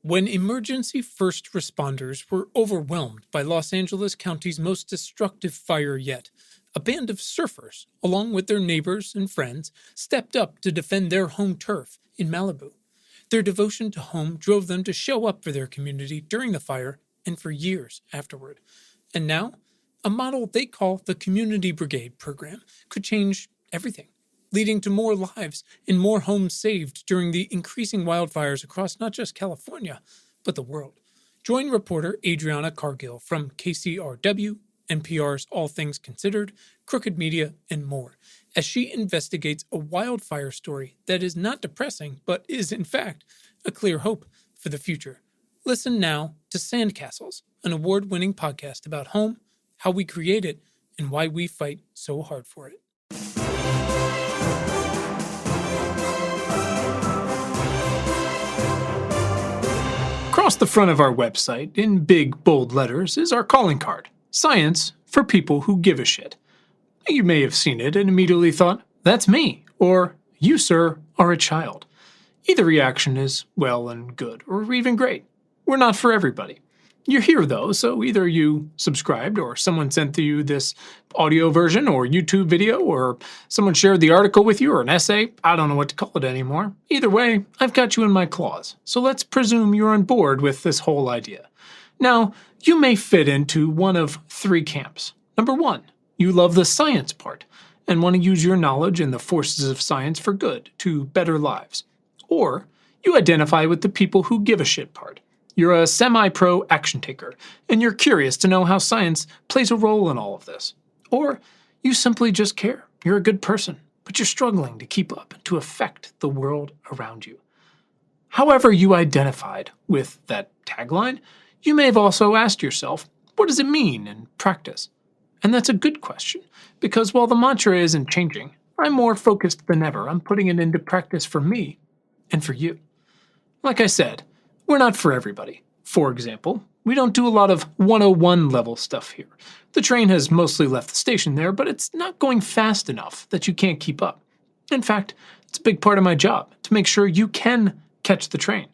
When emergency first responders were overwhelmed by Los Angeles County's most destructive fire yet, a band of surfers, along with their neighbors and friends, stepped up to defend their home turf in Malibu. Their devotion to home drove them to show up for their community during the fire and for years afterward. And now, a model they call the Community Brigade program could change everything, leading to more lives and more homes saved during the increasing wildfires across not just California, but the world. Join reporter Adriana Cargill from KCRW, NPR's All Things Considered, Crooked Media, and more, as she investigates a wildfire story that is not depressing, but is, in fact, a clear hope for the future. Listen now to Sandcastles, an award-winning podcast about home, how we create it, and why we fight so hard for it. Across the front of our website, in big, bold letters, is our calling card. Science for people who give a shit. You may have seen it and immediately thought, that's me, or you, sir, are a child. Either reaction is well and good, or even great. We're not for everybody. You're here, though, so either you subscribed, or someone sent you this audio version, or YouTube video, or someone shared the article with you, or an essay. I don't know what to call it anymore. Either way, I've got you in my claws, so let's presume you're on board with this whole idea. Now, you may fit into one of three camps. Number one, you love the science part, and want to use your knowledge and the forces of science for good, to better lives. Or, you identify with the people who give a shit part. You're a semi-pro action taker, and you're curious to know how science plays a role in all of this. Or you simply just care. You're a good person, but you're struggling to keep up and to affect the world around you. However you identified with that tagline, you may have also asked yourself, what does it mean in practice? And that's a good question, because while the mantra isn't changing, I'm more focused than ever on putting it into practice for me and for you. Like I said, we're not for everybody. For example, we don't do a lot of 101 level stuff here. The train has mostly left the station there, but it's not going fast enough that you can't keep up. In fact, it's a big part of my job to make sure you can catch the train,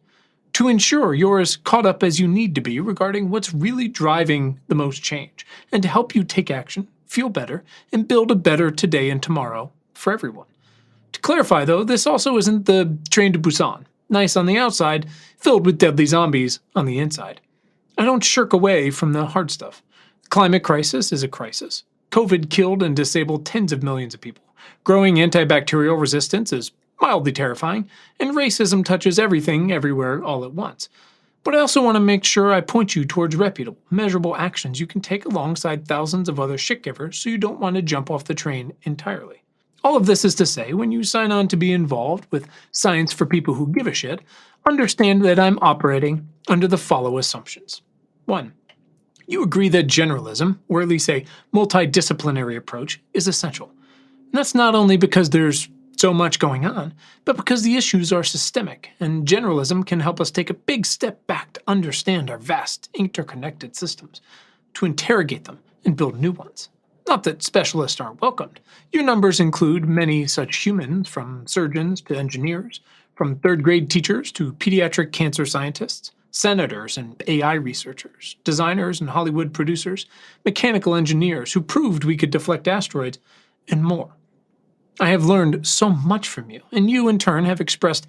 to ensure you're as caught up as you need to be regarding what's really driving the most change, and to help you take action, feel better, and build a better today and tomorrow for everyone. To clarify, though, this also isn't the Train to Busan. Nice on the outside, filled with deadly zombies on the inside. I don't shirk away from the hard stuff. The climate crisis is a crisis. COVID killed and disabled tens of millions of people. Growing antibacterial resistance is mildly terrifying, and racism touches everything, everywhere, all at once. But I also want to make sure I point you towards reputable, measurable actions you can take alongside thousands of other shit givers so you don't want to jump off the train entirely. All of this is to say, when you sign on to be involved with science for people who give a shit, understand that I'm operating under the following assumptions. 1. You agree that generalism, or at least a multidisciplinary approach, is essential. And that's not only because there's so much going on, but because the issues are systemic, and generalism can help us take a big step back to understand our vast, interconnected systems, to interrogate them and build new ones. Not that specialists aren't welcomed. Your numbers include many such humans, from surgeons to engineers, from third-grade teachers to pediatric cancer scientists, senators and AI researchers, designers and Hollywood producers, mechanical engineers who proved we could deflect asteroids, and more. I have learned so much from you, and you in turn have expressed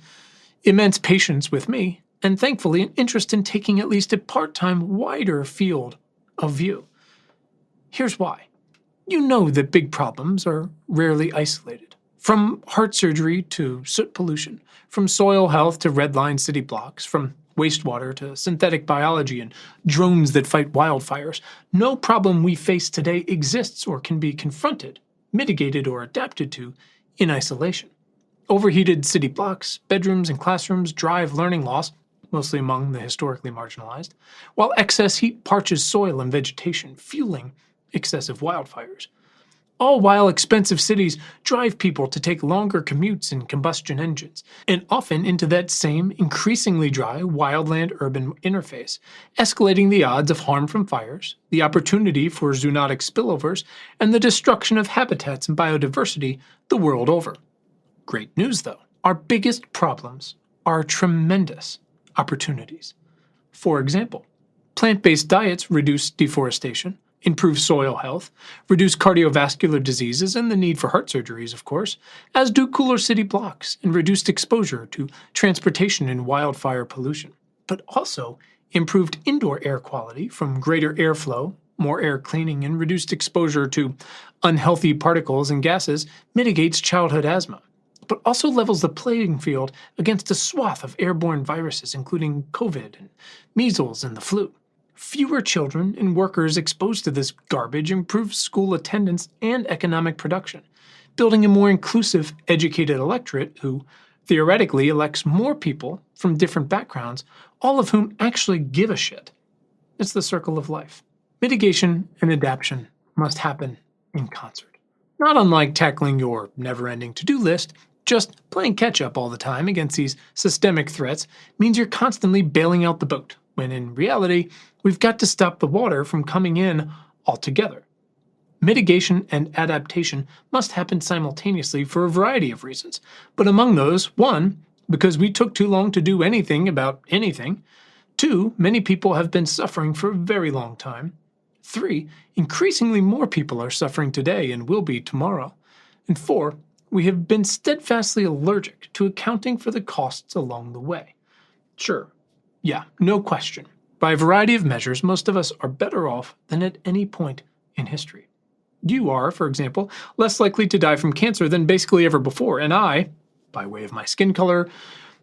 immense patience with me, and thankfully an interest in taking at least a part-time wider field of view. Here's why. You know that big problems are rarely isolated. From heart surgery to soot pollution, from soil health to red-line city blocks, from wastewater to synthetic biology and drones that fight wildfires, no problem we face today exists or can be confronted, mitigated, or adapted to in isolation. Overheated city blocks, bedrooms, and classrooms drive learning loss, mostly among the historically marginalized, while excess heat parches soil and vegetation, fueling excessive wildfires. All while expensive cities drive people to take longer commutes in combustion engines, and often into that same increasingly dry wildland-urban interface, escalating the odds of harm from fires, the opportunity for zoonotic spillovers, and the destruction of habitats and biodiversity the world over. Great news, though. Our biggest problems are tremendous opportunities. For example, plant-based diets reduce deforestation, improve soil health, reduce cardiovascular diseases and the need for heart surgeries, of course, as do cooler city blocks and reduced exposure to transportation and wildfire pollution. But also, improved indoor air quality from greater airflow, more air cleaning, and reduced exposure to unhealthy particles and gases mitigates childhood asthma, but also levels the playing field against a swath of airborne viruses, including COVID and measles and the flu. Fewer children and workers exposed to this garbage improves school attendance and economic production, building a more inclusive, educated electorate who, theoretically, elects more people from different backgrounds, all of whom actually give a shit. It's the circle of life. Mitigation and adaptation must happen in concert. Not unlike tackling your never-ending to-do list, just playing catch-up all the time against these systemic threats means you're constantly bailing out the boat, when in reality, we've got to stop the water from coming in altogether. Mitigation and adaptation must happen simultaneously for a variety of reasons, but among those, 1, because we took too long to do anything about anything; 2, many people have been suffering for a very long time; 3, increasingly more people are suffering today and will be tomorrow; and 4, we have been steadfastly allergic to accounting for the costs along the way. Sure, yeah, no question. By a variety of measures, most of us are better off than at any point in history. You are, for example, less likely to die from cancer than basically ever before, and I, by way of my skin color,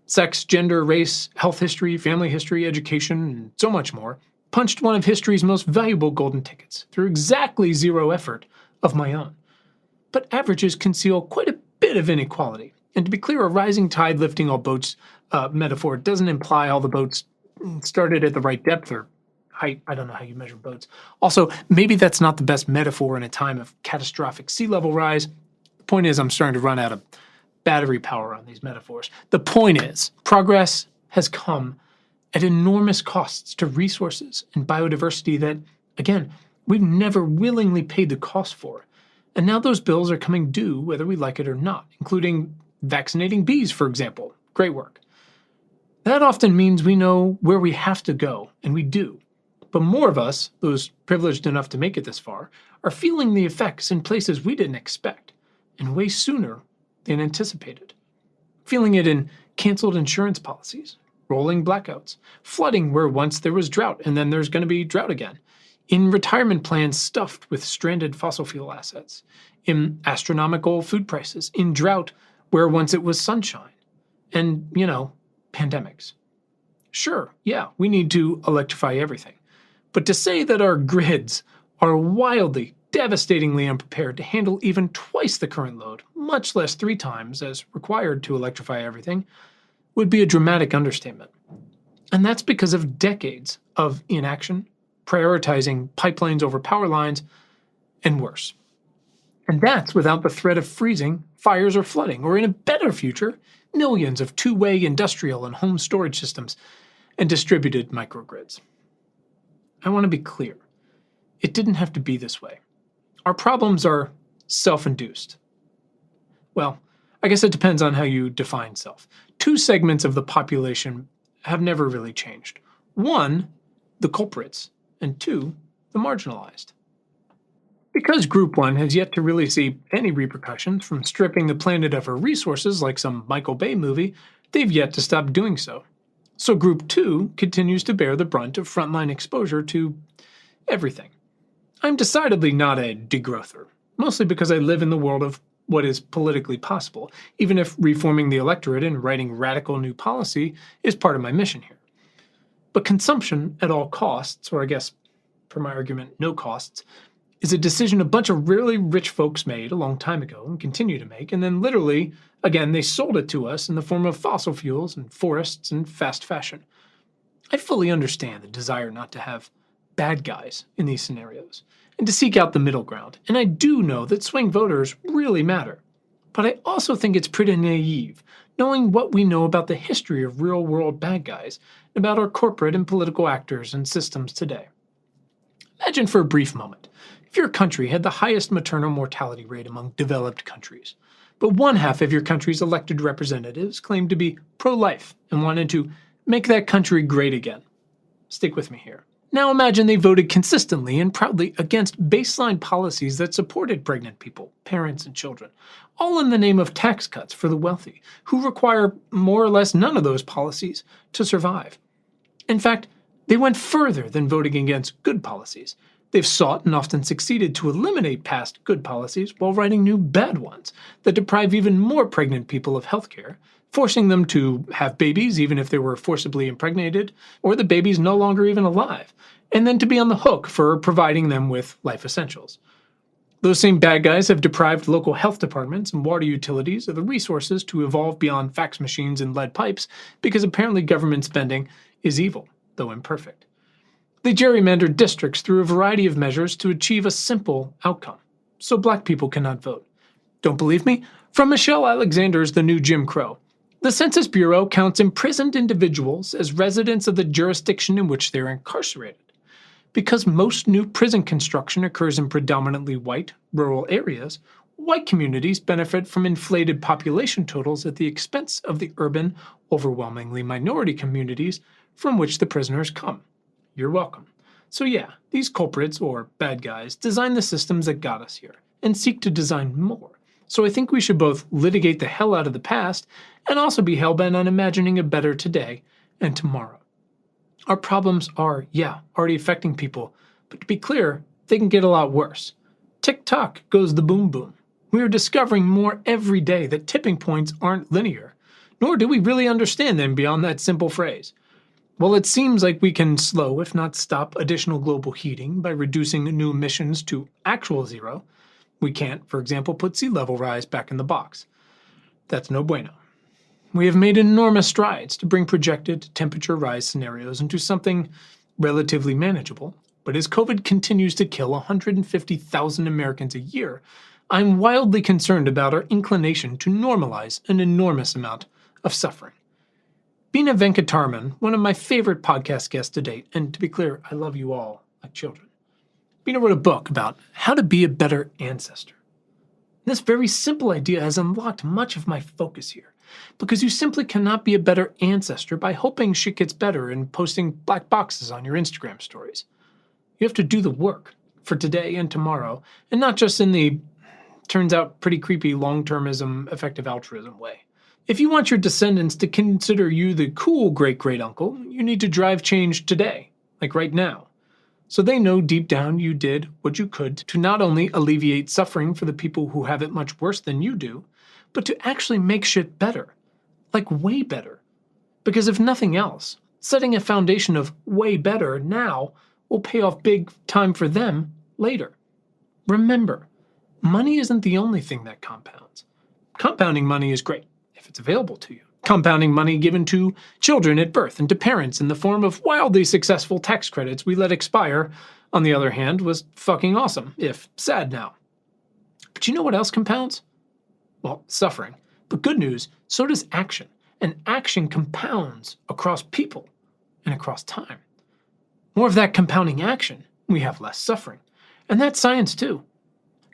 sex, gender, race, health history, family history, education, and so much more, punched one of history's most valuable golden tickets through exactly zero effort of my own. But averages conceal quite a bit of inequality. And to be clear, a rising tide lifting all boats metaphor doesn't imply all the boats started at the right depth or height. I don't know how you measure boats. Also, maybe that's not the best metaphor in a time of catastrophic sea level rise. The point is, I'm starting to run out of battery power on these metaphors. The point is, progress has come at enormous costs to resources and biodiversity that, again, we've never willingly paid the cost for. And now those bills are coming due whether we like it or not, including vaccinating bees, for example. Great work. That often means we know where we have to go, and we do. But more of us, those privileged enough to make it this far, are feeling the effects in places we didn't expect, and way sooner than anticipated. Feeling it in canceled insurance policies, rolling blackouts, flooding where once there was drought and then there's going to be drought again, in retirement plans stuffed with stranded fossil fuel assets, in astronomical food prices, in drought where once it was sunshine, and, pandemics. Sure, yeah, we need to electrify everything. But to say that our grids are wildly, devastatingly unprepared to handle even twice the current load, much less 3 times as required to electrify everything, would be a dramatic understatement. And that's because of decades of inaction, prioritizing pipelines over power lines, and worse. And that's without the threat of freezing, fires, or flooding, or in a better future, millions of two-way industrial and home storage systems and distributed microgrids. I want to be clear. It didn't have to be this way. Our problems are self-induced. Well, I guess it depends on how you define self. 2 segments of the population have never really changed. 1, the culprits, and 2, the marginalized. Because Group 1 has yet to really see any repercussions from stripping the planet of her resources like some Michael Bay movie, they've yet to stop doing so. So Group 2 continues to bear the brunt of frontline exposure to everything. I'm decidedly not a degrowther, mostly because I live in the world of what is politically possible, even if reforming the electorate and writing radical new policy is part of my mission here. But consumption at all costs, or I guess, for my argument, no costs, is a decision a bunch of really rich folks made a long time ago and continue to make, and then literally, again, they sold it to us in the form of fossil fuels and forests and fast fashion. I fully understand the desire not to have bad guys in these scenarios, and to seek out the middle ground, and I do know that swing voters really matter. But I also think it's pretty naive, knowing what we know about the history of real-world bad guys, and about our corporate and political actors and systems today. Imagine for a brief moment, if your country had the highest maternal mortality rate among developed countries, but one half of your country's elected representatives claimed to be pro-life and wanted to make that country great again. Stick with me here. Now imagine they voted consistently and proudly against baseline policies that supported pregnant people, parents, and children, all in the name of tax cuts for the wealthy, who require more or less none of those policies to survive. In fact, they went further than voting against good policies. They've sought and often succeeded to eliminate past good policies while writing new bad ones that deprive even more pregnant people of health care, forcing them to have babies even if they were forcibly impregnated, or the baby's no longer even alive, and then to be on the hook for providing them with life essentials. Those same bad guys have deprived local health departments and water utilities of the resources to evolve beyond fax machines and lead pipes because apparently government spending is evil, though imperfect. They gerrymandered districts through a variety of measures to achieve a simple outcome, so black people cannot vote. Don't believe me? From Michelle Alexander's The New Jim Crow. The Census Bureau counts imprisoned individuals as residents of the jurisdiction in which they are incarcerated. Because most new prison construction occurs in predominantly white, rural areas, white communities benefit from inflated population totals at the expense of the urban, overwhelmingly minority communities from which the prisoners come. You're welcome. So yeah, these culprits, or bad guys, design the systems that got us here, and seek to design more. So I think we should both litigate the hell out of the past, and also be hellbent on imagining a better today and tomorrow. Our problems are, already affecting people, but to be clear, they can get a lot worse. Tick-tock goes the boom boom. We are discovering more every day that tipping points aren't linear, nor do we really understand them beyond that simple phrase. While it seems like we can slow, if not stop, additional global heating by reducing new emissions to actual zero, we can't, for example, put sea level rise back in the box. That's no bueno. We have made enormous strides to bring projected temperature rise scenarios into something relatively manageable, but as COVID continues to kill 150,000 Americans a year, I'm wildly concerned about our inclination to normalize an enormous amount of suffering. Bina Venkataraman, one of my favorite podcast guests to date, and to be clear, I love you all like children. Bina wrote a book about how to be a better ancestor. This very simple idea has unlocked much of my focus here, because you simply cannot be a better ancestor by hoping shit gets better and posting black boxes on your Instagram stories. You have to do the work for today and tomorrow, and not just in the, turns out pretty creepy long-termism, effective altruism way. If you want your descendants to consider you the cool great-great-uncle, you need to drive change today, like right now. So they know deep down you did what you could to not only alleviate suffering for the people who have it much worse than you do, but to actually make shit better. Like way better. Because if nothing else, setting a foundation of way better now will pay off big time for them later. Remember, money isn't the only thing that compounds. Compounding money is great if it's available to you. Compounding money given to children at birth and to parents in the form of wildly successful tax credits we let expire, on the other hand, was fucking awesome, if sad now. But you know what else compounds? Well, suffering. But good news, so does action. And action compounds across people and across time. More of that compounding action, we have less suffering. And that's science too.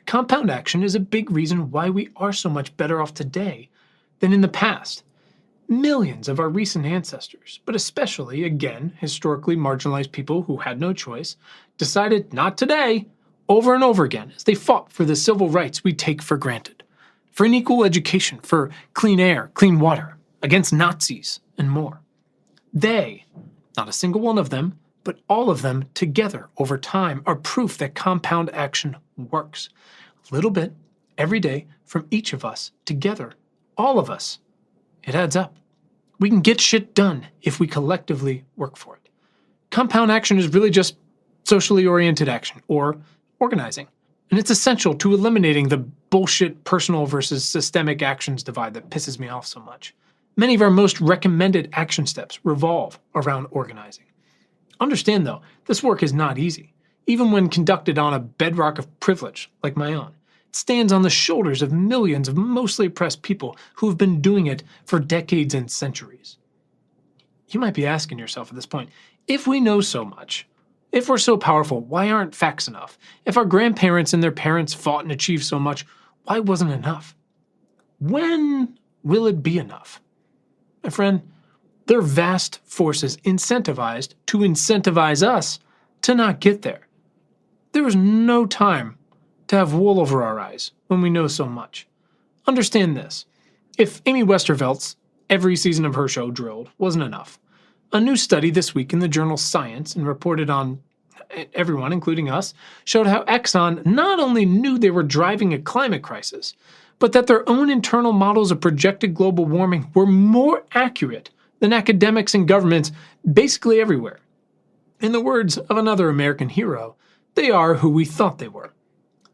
Compound action is a big reason why we are so much better off today than in the past. Millions of our recent ancestors, but especially, again, historically marginalized people who had no choice, decided not today, over and over again, as they fought for the civil rights we take for granted, for an equal education, for clean air, clean water, against Nazis, and more. They, not a single one of them, but all of them together over time, are proof that compound action works. A little bit, every day, from each of us, together, all of us. It adds up. We can get shit done if we collectively work for it. Compound action is really just socially oriented action, or organizing. And it's essential to eliminating the bullshit personal versus systemic actions divide that pisses me off so much. Many of our most recommended action steps revolve around organizing. Understand, though, this work is not easy, even when conducted on a bedrock of privilege like my own. It stands on the shoulders of millions of mostly oppressed people who have been doing it for decades and centuries. You might be asking yourself at this point, if we know so much, if we're so powerful, why aren't facts enough? If our grandparents and their parents fought and achieved so much, why wasn't enough? When will it be enough? My friend, They're vast forces incentivized to incentivize us to not get there. There is no time to have wool over our eyes when we know so much. Understand this. If Amy Westervelt's every season of her show drilled wasn't enough, a new study this week in the journal Science and reported on everyone, including us, showed how Exxon not only knew they were driving a climate crisis, but that their own internal models of projected global warming were more accurate than academics and governments basically everywhere. In the words of another American hero, they are who we thought they were.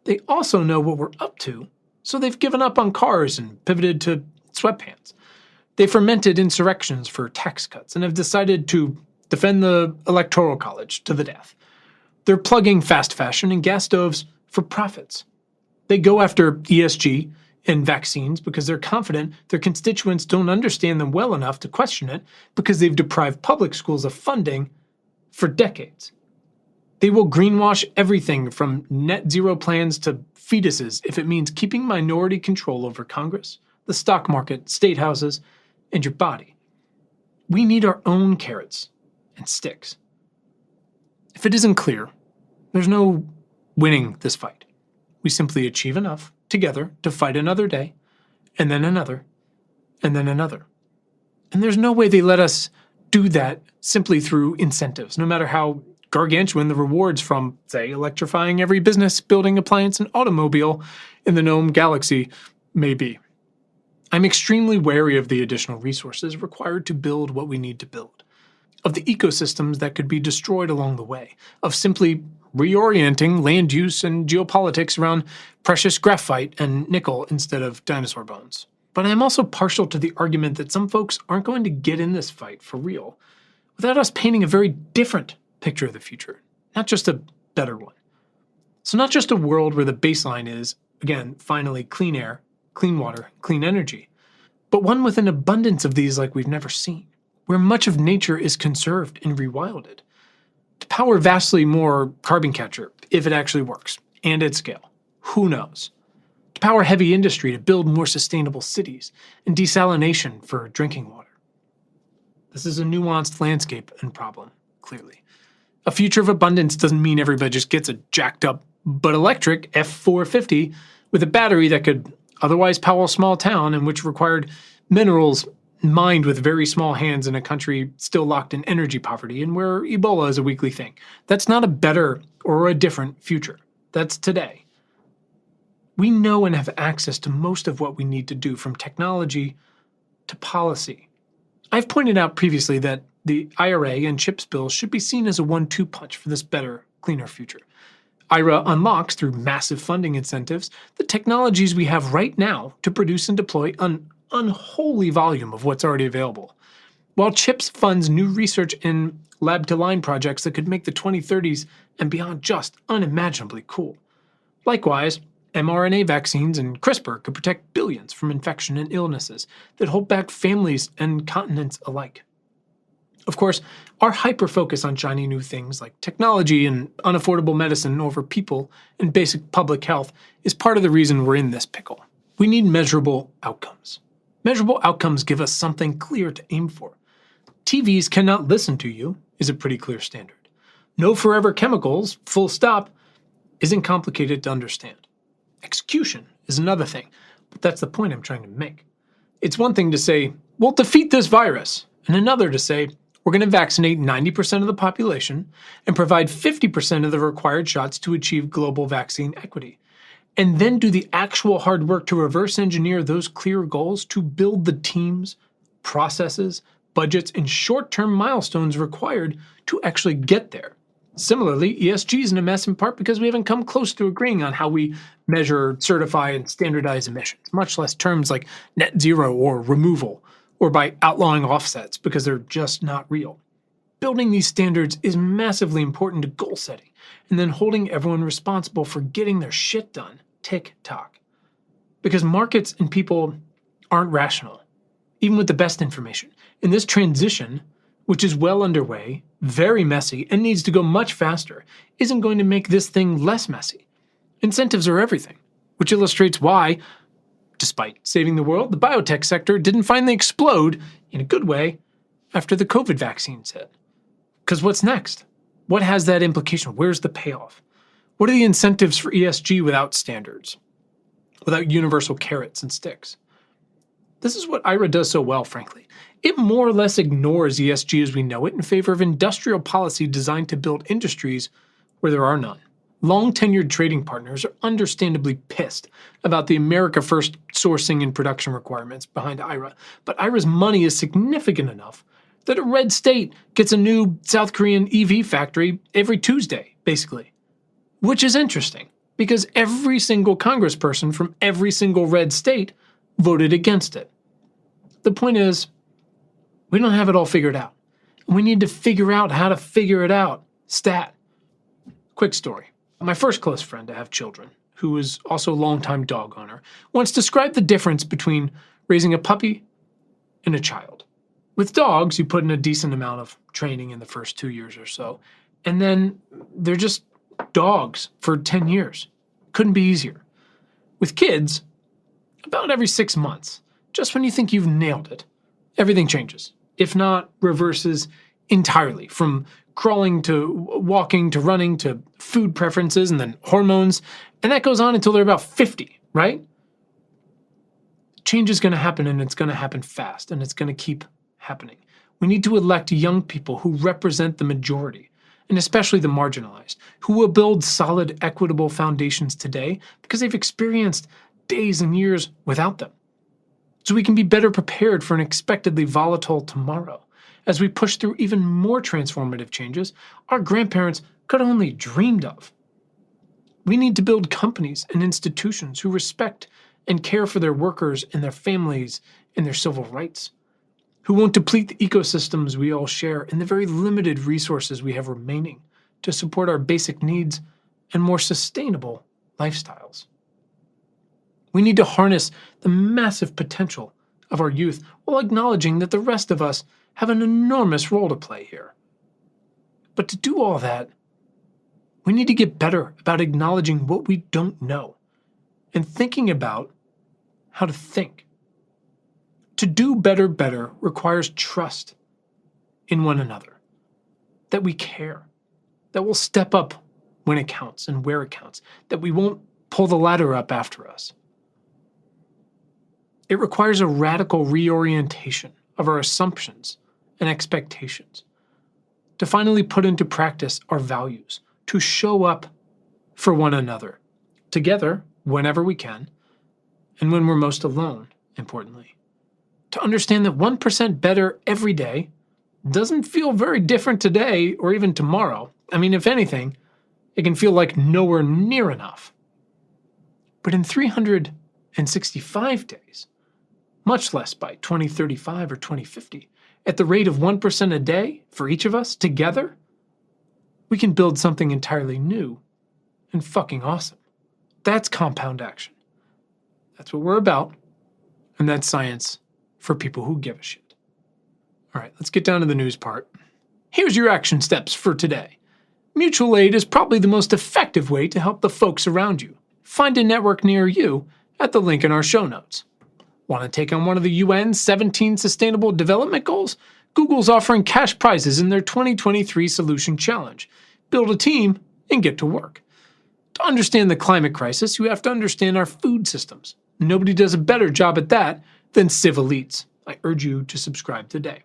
They also know what we're up to, so they've given up on cars and pivoted to sweatpants. They fermented insurrections for tax cuts and have decided to defend the Electoral College to the death. They're plugging fast fashion and gas stoves for profits. They go after ESG and vaccines because they're confident their constituents don't understand them well enough to question it because they've deprived public schools of funding for decades. They will greenwash everything from net zero plans to fetuses if it means keeping minority control over Congress, the stock market, state houses, and your body. We need our own carrots and sticks. If it isn't clear, there's no winning this fight. We simply achieve enough together to fight another day, and then another, and then another. And there's no way they let us do that simply through incentives, no matter how gargantuan the rewards from, say, electrifying every business, building, appliance, and automobile in the known galaxy may be. I'm extremely wary of the additional resources required to build what we need to build, of the ecosystems that could be destroyed along the way, of simply reorienting land use and geopolitics around precious graphite and nickel instead of dinosaur bones. But I am also partial to the argument that some folks aren't going to get in this fight for real without us painting a very different picture of the future, not just a better one. So not just a world where the baseline is, again, finally clean air, clean water, clean energy, but one with an abundance of these like we've never seen, where much of nature is conserved and rewilded, to power vastly more carbon capture, if it actually works, and at scale. Who knows? To power heavy industry to build more sustainable cities, and desalination for drinking water. This is a nuanced landscape and problem, clearly. A future of abundance doesn't mean everybody just gets a jacked up but electric F450 with a battery that could otherwise power a small town and which required minerals mined with very small hands in a country still locked in energy poverty and where Ebola is a weekly thing. That's not a better or a different future. That's today. We know and have access to most of what we need to do, from technology to policy. I've pointed out previously that the IRA and CHIPS bills should be seen as a 1-2 punch for this better, cleaner future. IRA unlocks, through massive funding incentives, the technologies we have right now to produce and deploy an unholy volume of what's already available, while CHIPS funds new research in lab-to-line projects that could make the 2030s and beyond just unimaginably cool. Likewise, mRNA vaccines and CRISPR could protect billions from infection and illnesses that hold back families and continents alike. Of course, our hyper-focus on shiny new things like technology and unaffordable medicine over people and basic public health is part of the reason we're in this pickle. We need measurable outcomes. Measurable outcomes give us something clear to aim for. TVs cannot listen to you is a pretty clear standard. No forever chemicals, full stop, isn't complicated to understand. Execution is another thing, but that's the point I'm trying to make. It's one thing to say, we'll defeat this virus, and another to say, we're going to vaccinate 90% of the population and provide 50% of the required shots to achieve global vaccine equity, and then do the actual hard work to reverse engineer those clear goals to build the teams, processes, budgets, and short-term milestones required to actually get there. Similarly, ESG is in a mess in part because we haven't come close to agreeing on how we measure, certify, and standardize emissions, much less terms like net zero or removal, or by outlawing offsets because they're just not real. Building these standards is massively important to goal setting, and then holding everyone responsible for getting their shit done, tick-tock. Because markets and people aren't rational, even with the best information. And this transition, which is well underway, very messy, and needs to go much faster, isn't going to make this thing less messy. Incentives are everything, which illustrates why, despite saving the world, the biotech sector didn't finally explode, in a good way, after the COVID vaccines hit. Because what's next? What has that implication? Where's the payoff? What are the incentives for ESG without standards? Without universal carrots and sticks? This is what IRA does so well, frankly. It more or less ignores ESG as we know it in favor of industrial policy designed to build industries where there are none. Long-tenured trading partners are understandably pissed about the America First sourcing and production requirements behind IRA, but IRA's money is significant enough that a red state gets a new South Korean EV factory every Tuesday, basically. Which is interesting, because every single congressperson from every single red state voted against it. The point is, we don't have it all figured out. We need to figure out how to figure it out. Stat. Quick story. My first close friend to have children, who was also a longtime dog owner, once described the difference between raising a puppy and a child. With dogs, you put in a decent amount of training in the first 2 years or so, and then they're just dogs for 10 years. Couldn't be easier. With kids, about every 6 months, just when you think you've nailed it, everything changes. If not, reverses entirely, from crawling to walking to running to food preferences and then hormones, and that goes on until they're about 50, right? Change is going to happen, and it's going to happen fast, and it's going to keep happening. We need to elect young people who represent the majority, and especially the marginalized, who will build solid, equitable foundations today because they've experienced days and years without them. So we can be better prepared for an expectedly volatile tomorrow as we push through even more transformative changes our grandparents could have only dreamed of. We need to build companies and institutions who respect and care for their workers and their families and their civil rights, who won't deplete the ecosystems we all share and the very limited resources we have remaining to support our basic needs and more sustainable lifestyles. We need to harness the massive potential of our youth while acknowledging that the rest of us have an enormous role to play here. But to do all that, we need to get better about acknowledging what we don't know and thinking about how to think. To do better requires trust in one another, that we care, that we'll step up when it counts and where it counts, that we won't pull the ladder up after us. It requires a radical reorientation of our assumptions and expectations, to finally put into practice our values, to show up for one another, together whenever we can, and when we're most alone, importantly. To understand that 1% better every day doesn't feel very different today or even tomorrow. I mean, if anything, it can feel like nowhere near enough. But in 365 days, much less by 2035 or 2050, at the rate of 1% a day for each of us together, we can build something entirely new and fucking awesome. That's compound action. That's what we're about, and that's science for people who give a shit. All right, let's get down to the news part. Here's your action steps for today. Mutual aid is probably the most effective way to help the folks around you. Find a network near you at the link in our show notes. Want to take on one of the UN's 17 Sustainable Development Goals? Google's offering cash prizes in their 2023 Solution Challenge. Build a team and get to work. To understand the climate crisis, you have to understand our food systems. Nobody does a better job at that than Civ Elites. I urge you to subscribe today.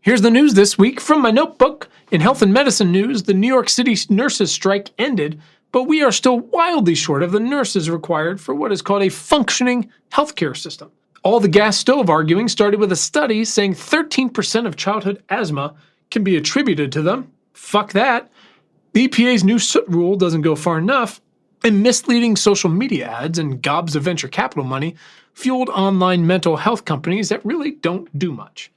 Here's the news this week from my notebook. In health and medicine news, the New York City nurses' strike ended, but we are still wildly short of the nurses required for what is called a functioning healthcare system. All the gas stove arguing started with a study saying 13% of childhood asthma can be attributed to them. Fuck that. The EPA's new soot rule doesn't go far enough, and misleading social media ads and gobs of venture capital money fueled online mental health companies that really don't do much.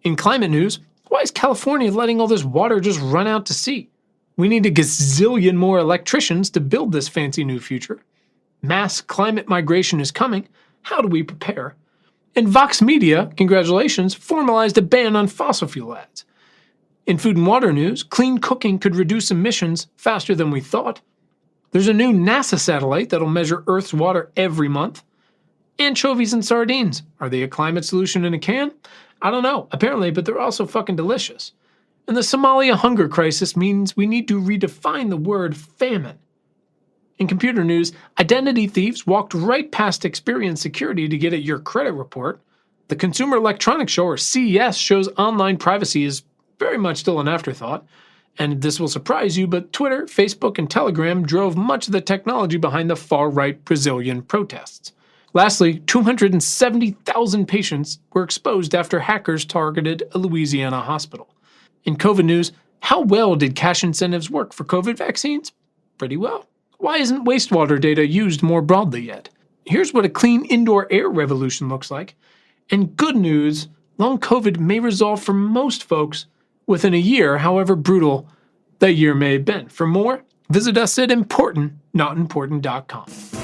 In climate news, why is California letting all this water just run out to sea? We need a gazillion more electricians to build this fancy new future. Mass climate migration is coming. How do we prepare? And Vox Media, congratulations, formalized a ban on fossil fuel ads. In food and water news, clean cooking could reduce emissions faster than we thought. There's a new NASA satellite that'll measure Earth's water every month. Anchovies and sardines. Are they a climate solution in a can? I don't know, apparently, but they're also fucking delicious. And the Somalia hunger crisis means we need to redefine the word famine. In computer news, identity thieves walked right past Experian security to get at your credit report. The Consumer Electronics Show, or CES, shows online privacy is very much still an afterthought. And this will surprise you, but Twitter, Facebook, and Telegram drove much of the technology behind the far-right Brazilian protests. Lastly, 270,000 patients were exposed after hackers targeted a Louisiana hospital. In COVID news, how well did cash incentives work for COVID vaccines? Pretty well. Why isn't wastewater data used more broadly yet? Here's what a clean indoor air revolution looks like. And good news, long COVID may resolve for most folks within a year, however brutal that year may have been. For more, visit us at importantnotimportant.com.